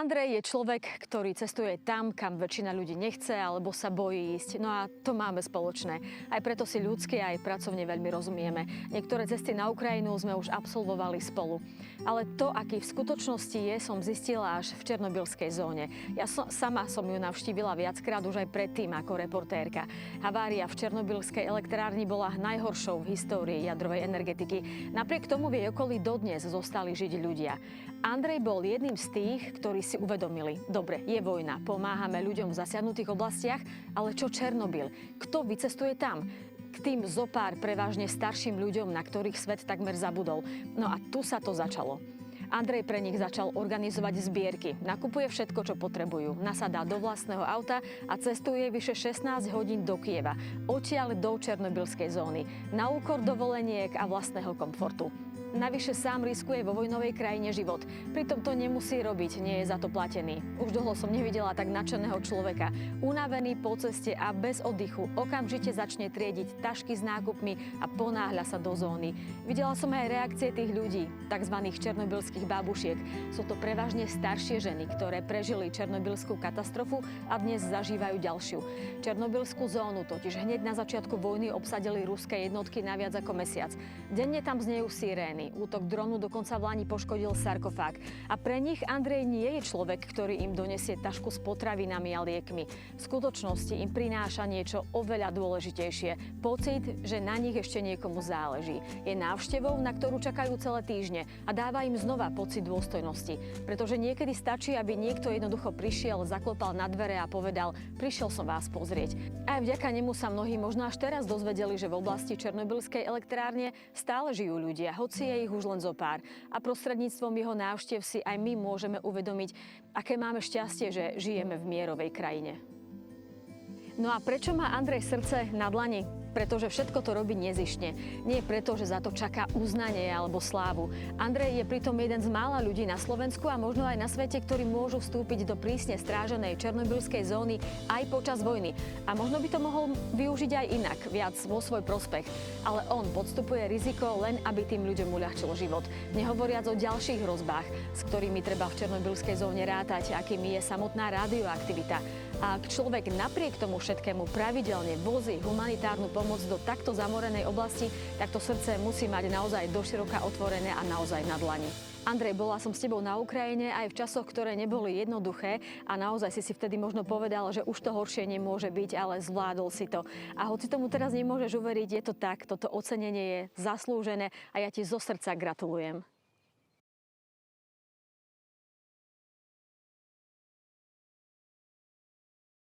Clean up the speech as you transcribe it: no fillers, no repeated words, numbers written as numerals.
Andrej je človek, ktorý cestuje tam, kam väčšina ľudí nechce alebo sa bojí ísť. No a to máme spoločné. Aj preto si ľudsky aj pracovne veľmi rozumieme. Niektoré cesty na Ukrajinu sme už absolvovali spolu. Ale to, aký v skutočnosti je, som zistila až v černobylskej zóne. Ja sama som ju navštívila viackrát už aj predtým ako reportérka. Havária v černobylskej elektrárni bola najhoršou v histórii jadrovej energetiky. Napriek tomu v jej okolí dodnes zostali žiť ľudia. Andrej bol jedným z tých, ktorí si uvedomili, dobre, je vojna, pomáhame ľuďom v zasiahnutých oblastiach, ale čo Černobyl? Kto vycestuje tam? K tým zopár prevažne starším ľuďom, na ktorých svet takmer zabudol. No a tu sa to začalo. Andrej pre nich začal organizovať zbierky. Nakupuje všetko, čo potrebujú. Nasadá do vlastného auta a cestuje vyše 16 hodín do Kyjeva. Odtiaľ do černobylskej zóny. Na úkor dovoleniek a vlastného komfortu. Navyše sám riskuje vo vojnovej krajine život. Pritom to nemusí robiť, nie je za to platený. Už dlho som nevidela tak nadšeného človeka. Unavený po ceste a bez oddychu okamžite začne triediť tašky s nákupmi a ponáhľa sa do zóny. Videla som aj reakcie tých ľudí, tzv. Černobylských babušiek. Sú to prevažne staršie ženy, ktoré prežili černobylskú katastrofu a dnes zažívajú ďalšiu. Černobylskú zónu totiž hneď na začiatku vojny obsadili ruské jednotky na viac ako mesiac. Denne tam znejú sirény. Útok dronu dokonca v Lani poškodil sarkofág. A pre nich Andrej nie je človek, ktorý im donesie tašku s potravinami a liekmi. V skutočnosti im prináša niečo oveľa dôležitejšie. Pocit, že na nich ešte niekomu záleží. Je návštevou, na ktorú čakajú celé týždne a dáva im znova pocit dôstojnosti. Pretože niekedy stačí, aby niekto jednoducho prišiel, zaklopal na dvere a povedal: prišiel som vás pozrieť. Aj vďaka nemu sa mnohí možno až teraz dozvedeli, že v oblasti černobylskej elektrárne stále žijú ľudia, hoci je ich už len zopár. A prostredníctvom jeho návštev si aj my môžeme uvedomiť, aké máme šťastie, že žijeme v mierovej krajine. No a prečo má Andrej srdce na dlani? Pretože všetko to robí nezištne. Nie preto, že za to čaká uznanie alebo slávu. Andrej je pritom jeden z mála ľudí na Slovensku a možno aj na svete, ktorí môžu vstúpiť do prísne stráženej černobylskej zóny aj počas vojny. A možno by to mohol využiť aj inak, viac vo svoj prospech. Ale on podstupuje riziko len, aby tým ľuďom uľahčil život. Nehovoriac o ďalších hrozbách, s ktorými treba v černobylskej zóne rátať, akými je samotná radioaktivita. A ak človek napriek tomu všetkému pravidelne vozí humanitárnu pomoc do takto zamorenej oblasti, tak to srdce musí mať naozaj doširoka otvorené a naozaj na dlani. Andrej, bola som s tebou na Ukrajine aj v časoch, ktoré neboli jednoduché a naozaj si vtedy možno povedal, že už to horšie nemôže byť, ale zvládol si to. A hoci tomu teraz nemôžeš uveriť, je to tak, toto ocenenie je zaslúžené a ja ti zo srdca gratulujem.